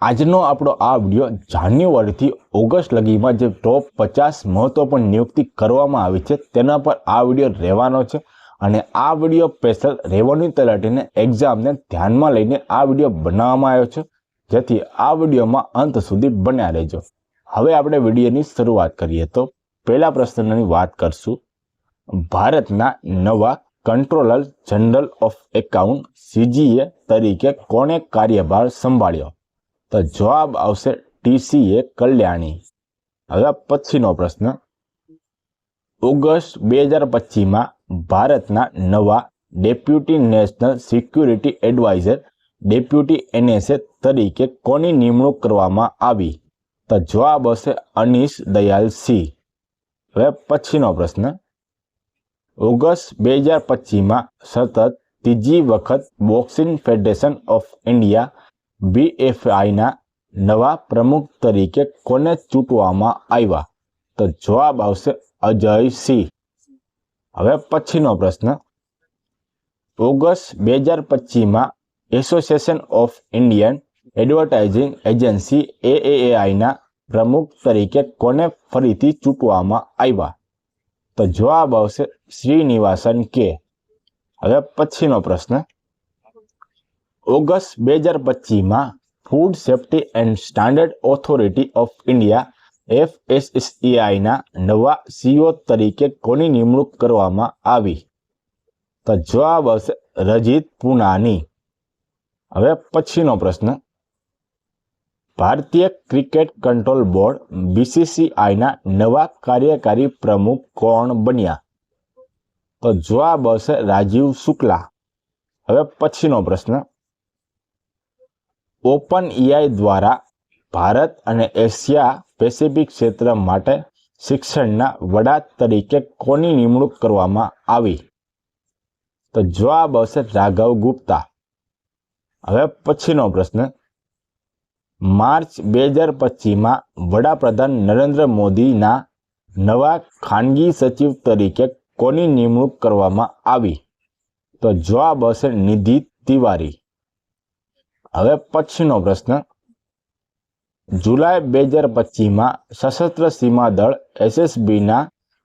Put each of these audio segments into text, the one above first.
આજનો આપણો આ વિડીયો જાન્યુઆરીથી ઓગસ્ટ લગીમાં જે ટોપ 50 મહત્વપૂર્ણ નિયુક્તિ કરવામાં આવી છે તેના પર આ વિડીયો રહેવાનો છે અને આ વિડીયો સ્પેશિયલ રેવન્યુ તલાટીને એક્ઝામને ધ્યાનમાં લઈને આ વિડીયો બનાવવામાં આવ્યો છે, જેથી આ વિડીયોમાં અંત સુધી બન્યા રહેજો। હવે આપણે વિડીયોની શરૂઆત કરીએ તો પહેલા પ્રશ્નની વાત કરશું। ભારતના નવા controller general of account CGA તરીકે કોણે કાર્યભાર સંભાળ્યો? તો જવાબ આવશે TCA કલ્યાણી। હવે પછીનો પ્રશ્ન, ઓગસ્ટ 2025માં ભારતના નવા deputy national security adviser deputy NSA તરીકે કોની નિમણૂક કરવામાં આવી? તો જવાબ આવશે અનીશ દયાલ સિંહ। હવે પછીનો પ્રશ્ન, ઓગસ્ટ 2025માં સતત ત્રીજી વખત બોક્સિંગ ફેડરેશન ઓફ ઇન્ડિયા BFIના નવા પ્રમુખ તરીકે કોને ચૂંટવામાં આવ્યા? તો જવાબ આવશે અજય સિંહ। હવે પછીનો પ્રશ્ન, ઓગસ્ટ 2025માં Association of Indian Advertising Agency AAAIના પ્રમુખ તરીકે કોને ફરીથી ચૂંટવામાં આવ્યા? તો જવાબ આવશે શ્રીનિવાસન કે। હવે પછીનો પ્રશ્ન, ઓગસ્ટ 2025માં Food Safety and Standard Authority of India FSSAIના નવા CEO તરીકે કોની નિમણૂક કરવામાં આવી? તો જવાબ આવશે રજીત પૂનાની। હવે પછીનો પ્રશ્ન, ભારતીય ક્રિકેટ કંટ્રોલ બોર્ડ BCCIના નવા કાર્યકારી પ્રમુખ કોણ બન્યા? તો જવાબ આવશે રાજીવ શુક્લા। હવે પછીનો પ્રશ્ન, OpenAI દ્વારા ભારત અને એશિયા પેસિફિક ક્ષેત્ર માટે શિક્ષણના વડા તરીકે કોની નિમણૂક કરવામાં આવી? તો જવાબ આવશે રાઘવ ગુપ્તા। હવે પછીનો પ્રશ્ન, માર્ચ 2025માં વડાપ્રધાન નરેન્દ્ર મોદીના નવા ખાનગી સચિવ તરીકે કોની નિમણૂક કરવામાં આવી? તો જવાબ આવશે નિધિ તિવારી। હવે પછીનો પ્રશ્ન, જુલાઈ 2025માં સશસ્ત્ર સીમા દળ SSBના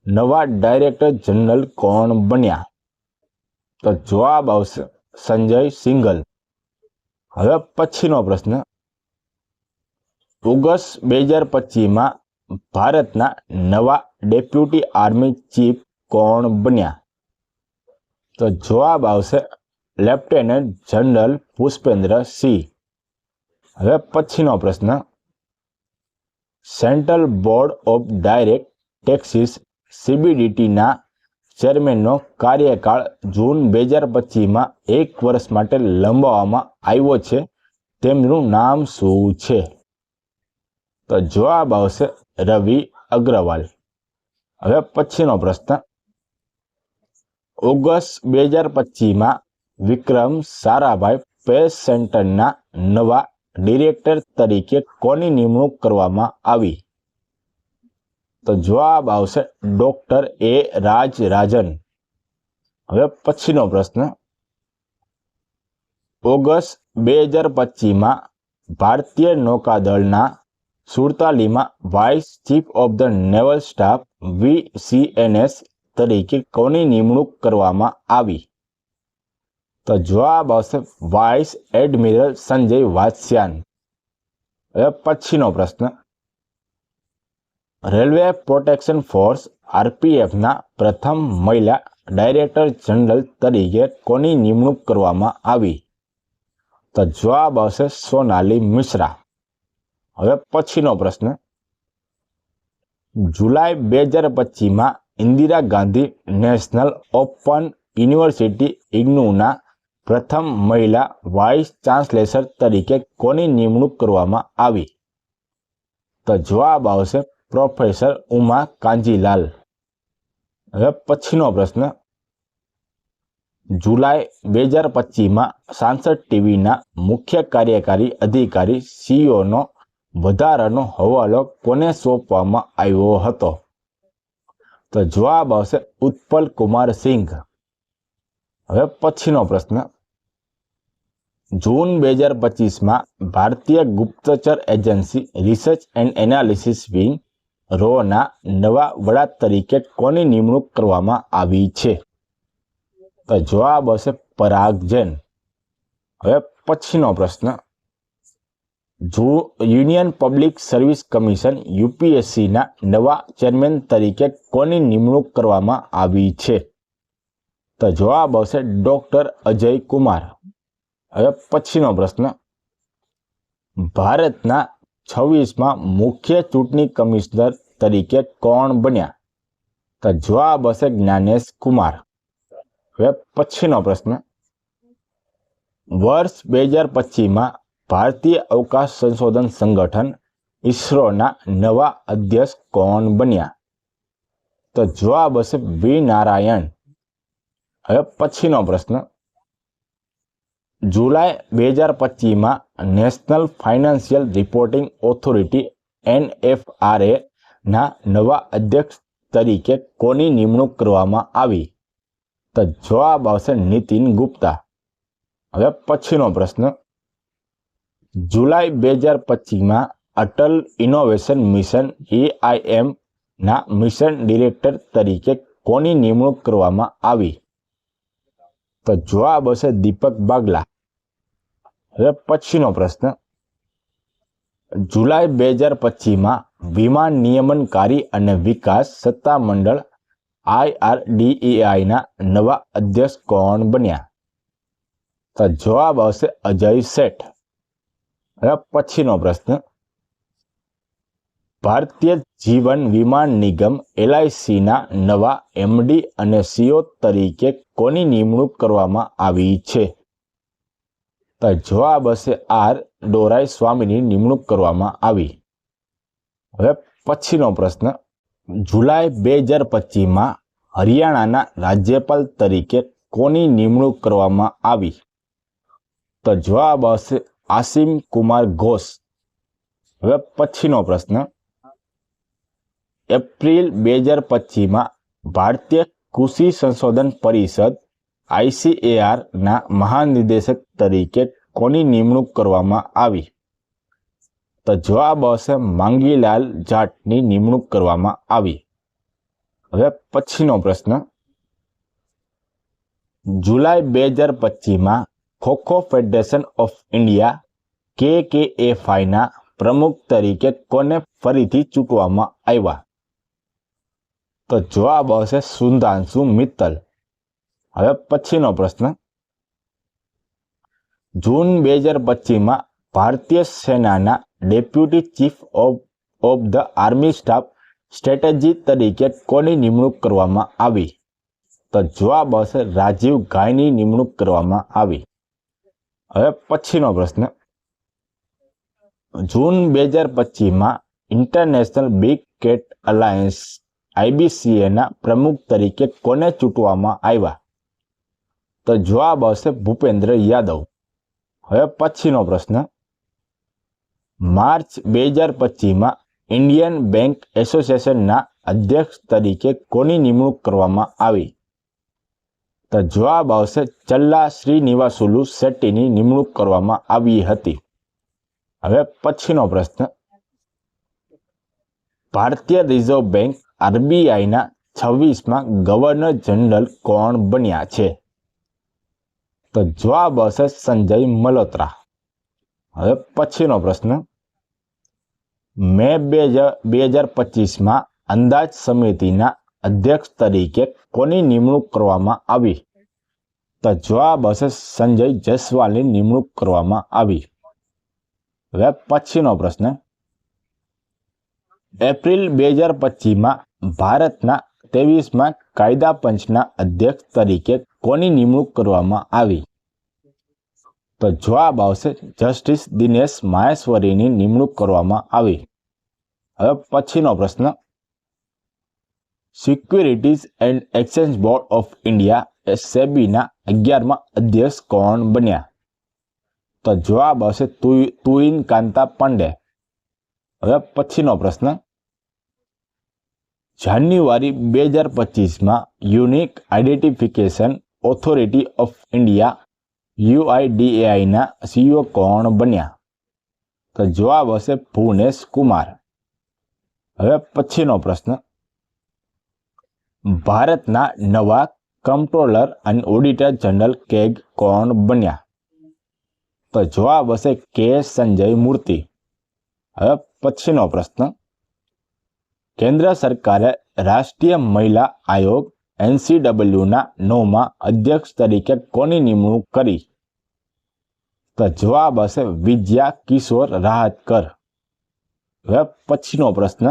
નવા ડાયરેક્ટર જનરલ કોણ બન્યા? તો જવાબ આવશે સંજય સિંઘલ। હવે પછીનો પ્રશ્ન, ઓગસ્ટ 2025માં ભારતના નવા ડેપ્યુટી આર્મી ચીફ કોણ બન્યા? તો જવાબ આવશે લેફ્ટનન્ટ જનરલ પુષ્પેન્દ્ર સિંહ। હવે પછીનો પ્રશ્ન, Central Board of Direct Taxes CBDTના ચેરમેનનો કાર્યકાળ જૂન 2025માં 1 વર્ષ માટે લંબાવવામાં આવ્યો છે, તેમનું નામ શું છે? તો જવાબ આવશે રવિ અગ્રવાલ। હવે પછીનો પ્રશ્ન, ઓગસ્ટ 2025માં વિક્રમ સારાભાઈ સ્પેસ સેન્ટરના નવા ડિરેક્ટર તરીકે કોની નિમણૂક કરવામાં આવી? તો જવાબ આવશે ડોક્ટર A રાજરાજન। હવે પછીનો પ્રશ્ન, ઓગસ્ટ 2025માં ભારતીય નૌકાદળના 47માં Vice Chief of the Naval Staff VCNS તરીકે કોની નિમણૂક કરવામાં આવી? તો જવાબ આવશે વાઇસ એડમિરલ સંજય વાત્સ્યાયન। હવે પછીનો પ્રશ્ન, રેલવે પ્રોટેક્શન ફોર્સ RPFના પ્રથમ મહિલા ડાયરેક્ટર જનરલ તરીકે કોની નિમણૂક કરવામાં આવી? તો જવાબ આવશે સોનાલી મિશ્રા। હવે પછીનો પ્રશ્ન, જુલાઈ 2025માં Indira Gandhi National Open University IGNOUના પ્રથમ મહિલા વાઇસ ચાન્સેલર તરીકે કોની નિમણૂક કરવામાં આવી? તો જવાબ આવશે પ્રોફેસર ઉમા કાંજીલાલ। હવે પછીનો પ્રશ્ન, જુલાઈ 2025માં સાંસદ TVના મુખ્ય કાર્યકારી અધિકારી CEOનો વધારાનો હવાલો કોને સોંપવામાં આવ્યો હતો? તો જવાબ આવશે ઉત્પલ કુમાર સિંઘ। હવે પછીનો પ્રશ્ન, જૂન 2025માં ભારતીય ગુપ્તચર agency Research and Analysis Wing રોના નવા વડા તરીકે કોની નિમણૂક કરવામાં આવી છે? તો જવાબ હશે પરાગ જૈન. હવે પછીનો પ્રશ્ન, યુનિયન પબ્લિક સર્વિસ કમિશન યુપીએસસીના નવા ચેરમેન તરીકે કોની નિમણૂક કરવામાં આવી છે? તો જવાબ આવશે ડોક્ટર અજય કુમાર. હવે પછીનો પ્રશ્ન, ભારતના 26માં મુખ્ય ચૂંટણી કમિશનર તરીકે કોણ બન્યા? તો જવાબ હશે જ્ઞાનેશ કુમાર. હવે પછીનો પ્રશ્ન, વર્ષ 2025માં ભારતીય અવકાશ સંશોધન સંગઠન ઇસરોના નવા અધ્યક્ષ કોણ બન્યા? તો જવાબ હશે વી નારાયણ. હવે પછીનો પ્રશ્ન, જુલાઈ 2025માં National Financial Reporting Authority NFRA ના નવા અધ્યક્ષ તરીકે કોની નિમણૂક કરવામાં આવી? તો જવાબ આવશે નીતિન ગુપ્તા. હવે પછીનો પ્રશ્ન, જુલાઈ 2025માં અટલ ઇનોવેશન મિશન AIM ના મિશન ડિરેક્ટર તરીકે કોની નિમણૂક કરવામાં આવી? તો જવાબ હશે દીપક બાગલા. હવે પછીનો પ્રશ્ન, જુલાઈ 2025માં વિમાન નિયમનકારી અને વિકાસ સત્તામંડળ IRDAI ના નવા અધ્યક્ષ કોણ બન્યા? તો જવાબ આવશે અજય શેઠ. હવે પછીનો પ્રશ્ન, ભારતીય જીવન વીમા નિગમ LIC ના નવા MD અને CEO તરીકે કોની નિમણૂક કરવામાં આવી છે? તો જવાબ હશે R ડોરાઈ સ્વામીની નિમણૂક કરવામાં આવી. હવે પછીનો પ્રશ્ન, જુલાઈ 2025માં હરિયાણાના રાજ્યપાલ તરીકે કોની નિમણૂક કરવામાં આવી? તો જવાબ હશે આસિમ કુમાર ઘોષ. હવે પછીનો પ્રશ્ન, એપ્રિલ 2025માં ભારતીય કૃષિ સંશોધન પરિષદ ICAR ના મહાનિદેશક તરીકે કોની નિમણૂક કરવામાં આવી? તો જવાબ આવશે માંગીલાલ જાટની નિમણૂક કરવામાં આવી. હવે પછીનો પ્રશ્ન, જુલાઈ 2025માં Kho-Kho Federation of India KKFI ના પ્રમુખ તરીકે કોને ફરીથી ચૂંટવામાં આવ્યા? તો જવાબ આવશે સુધાંશુ મિત્તલ. હવે પછીનો પ્રશ્ન, જૂન 2025માં ભારતીય સેનાના deputy chief of the army staff strategy તરીકે કોની નિમણૂક કરવામાં આવી? તો જવાબ આવશે રાજીવ ઘાઈની નિમણૂક કરવામાં આવી. હવે પછીનો પ્રશ્ન, જૂન 2025માં international big cat alliance IBCA ના પ્રમુખ તરીકે કોને ચૂંટવામાં આવ્યા? તો જવાબ આવશે ભૂપેન્દ્ર યાદવ. હવે પછીનો પ્રશ્ન, માર્ચ 2025માં ઇન્ડિયન બેંક એસોસિએશનના અધ્યક્ષ તરીકે કોની નિમણૂક કરવામાં આવી? તો જવાબ આવશે ચલ્લા શ્રીનિવાસુલુ શેટ્ટીની નિમણૂક કરવામાં આવી હતી. હવે પછીનો પ્રશ્ન, ભારતીય રિઝર્વ બેંક RBI ના 26માં ગવર્નર જનરલ કોણ બન્યા છે? તો જવાબ આવશે સંજય મલ્હોત્રા. હવે પછીનો પ્રશ્ન, મે 2025માં અંદાજ સમિતિના અધ્યક્ષ તરીકે કોની નિમણૂક કરવામાં આવી? તો જવાબ હશે સંજય જયસ્વાલની નિમણૂક કરવામાં આવી. હવે પછીનો પ્રશ્ન, એપ્રિલ 2025માં ભારતના 23માં કાયદા પંચના અધ્યક્ષ તરીકે કોની નિમણૂક કરવામાં આવી? તો જવાબ આવશે જસ્ટિસ દિનેશ માહેશ્વરીની નિમણૂક કરવામાં આવી. હવે પછીનો પ્રશ્ન, securities and exchange board of India SEBIના 11મા અધ્યક્ષ કોણ બન્યા? તો જવાબ આવશે તુહિન કાંતા પાંડે. હવે પછીનો પ્રશ્ન, જાન્યુઆરી 2025માં unique identification authority of India UIDAI ના CEO કોણ બન્યા? તો જવાબ હશે ભુવનેશ કુમાર. હવે પછીનો પ્રશ્ન, ભારતના નવા કમ્પ્ટ્રોલર અને ઓડિટર જનરલ કેગ કોણ બન્યા? તો જવાબ હશે કે સંજય મૂર્તિ. હવે પછીનો પ્રશ્ન, કેન્દ્ર સરકારે રાષ્ટ્રીય મહિલા આયોગ NCW ના 9મા અધ્યક્ષ તરીકે કોની નિમણૂક કરી? તો જવાબ હશે વિજયા કિશોર રાહતકર. હવે પછીનો પ્રશ્ન,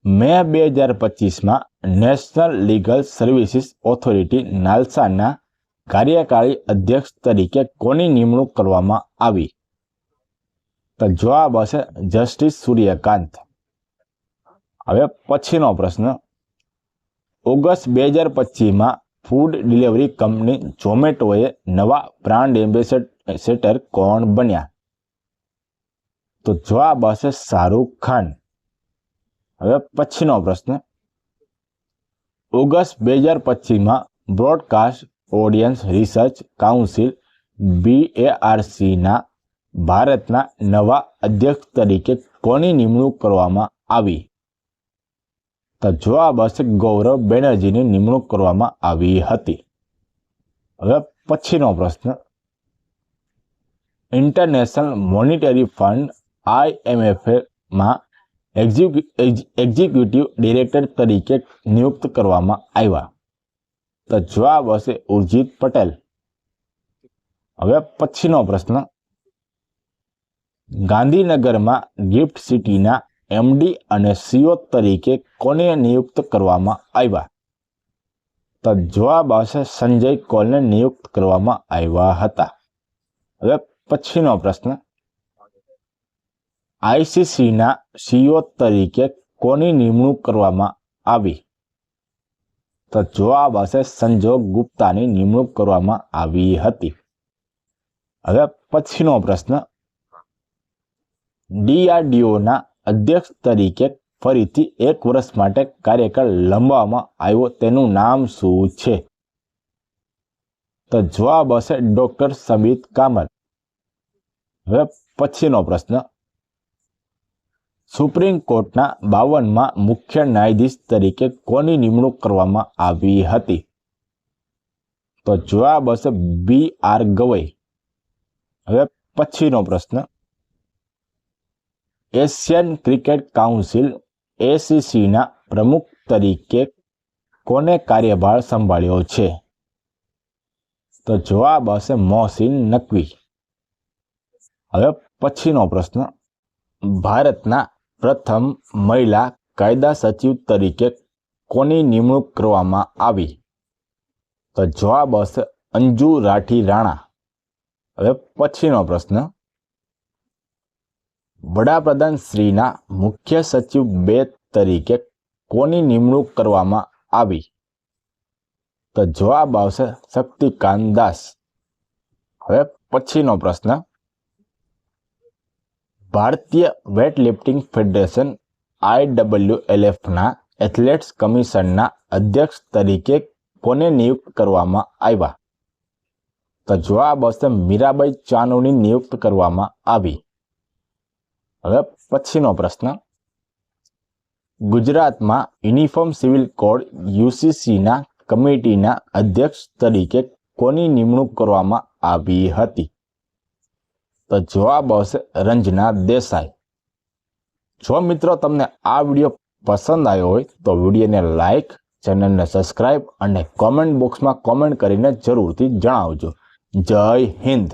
મે 2025માં નેશનલ લીગલ સર્વિસીસ ઓથોરિટી નાલસાના કાર્યકારી અધ્યક્ષ તરીકે કોની નિમણૂક કરવામાં આવી? તો જવાબ હશે જસ્ટિસ સૂર્યકાંત. હવે પછીનો પ્રશ્ન, ઓગસ્ટ 2025માં ફૂડ ડિલિવરી કંપની ઝોમેટોએ નવા બ્રાન્ડ એમ્બેસેડર કોણ બન્યા? તો જવાબ હશે શાહરૂખ ખાન. હવે પછીનો પ્રશ્ન, ઓગસ્ટ 2025માં broadcast audience research council BARC ના ભારતના નવા અધ્યક્ષ તરીકે કોની નિમણૂક કરવામાં આવી? તો જવાબ હશે ગૌરવ બેનર્જીની નિમણૂક કરવામાં આવી હતી. હવે પછીનો પ્રશ્ન, ઇન્ટરનેશનલ મોનિટરી ફંડ IMF-માં એક્ઝિક્યુટિવ ડિરેક્ટર તરીકે નિયુક્ત કરવામાં આવ્યા? તો જવાબ હશે ઉર્જિત પટેલ. હવે પછીનો પ્રશ્ન, ગાંધીનગરમાં ગિફ્ટ સિટીના MD અને CEO તરીકે કોને નિયુક્ત કરવામાં આવ્યા? તો જવાબ હશે સંજય કોલને નિયુક્ત કરવામાં આવ્યા હતા. હવે પછીનો પ્રશ્ન, ICCના CEO તરીકે કોની નિમણૂક કરવામાં આવી? તો જવાબ હશે સંજોગ ગુપ્તાની નિમણૂક કરવામાં આવી હતી. હવે પછીનો પ્રશ્ન, DRDOના અધ્યક્ષ તરીકે ફરીથી 1 વર્ષ માટે કાર્યકાળ લંબાવવામાં આવ્યો, તેનું નામ શું છે? તો જવાબ હશે ડોક્ટર સબીત કામત. હવે પછીનો પ્રશ્ન, સુપ્રીમ કોર્ટના 52મા મુખ્ય ન્યાયાધીશ તરીકે કોની નિમણૂક કરવામાં આવી હતી? તો જવાબ હશે BR ગવઈ. હવે પછીનો પ્રશ્ન, એશિયન ક્રિકેટ કાઉન્સિલ ACCના પ્રમુખ તરીકે કોને કાર્યભાર સંભાળ્યો છે? તો જવાબ હશે મોહસિન નકવી. હવે પછીનો પ્રશ્ન, ભારતના પ્રથમ મહિલા કાયદા સચિવ તરીકે કોની નિમણૂક કરવામાં આવી? તો જવાબ હશે અંજુ રાઠી રાણા. હવે પછીનો પ્રશ્ન, વડાપ્રધાન શ્રીના મુખ્ય સચિવ 2 તરીકે કોની નિમણૂક કરવામાં આવી? તો જવાબ આવશે શક્તિકાંત દાસ. હવે પછીનો પ્રશ્ન, ભારતીય વેટલિફ્ટિંગ ફેડરેશન IWLFના એથ્લેટ્સ કમિશનના અધ્યક્ષ તરીકે કોને નિયુક્ત કરવામાં આવ્યા? તો જવાબ હશે મીરાબાઈ ચાનુની નિયુક્ત કરવામાં આવી. હવે પછીનો પ્રશ્ન, ગુજરાતમાં યુનિફોર્મ સિવિલ કોડ UCCના કમિટીના અધ્યક્ષ તરીકે કોની નિમણૂક કરવામાં આવી હતી? તો જવાબ આવશે રંજના દેસાઈ. જો મિત્રો તમને આ વિડીયો પસંદ આવ્યો હોય તો વિડીયોને લાઈક, ચેનલને સબસ્ક્રાઇબ અને કોમેન્ટ બોક્સમાં કોમેન્ટ કરીને જરૂરથી જણાવજો. જય હિન્દ.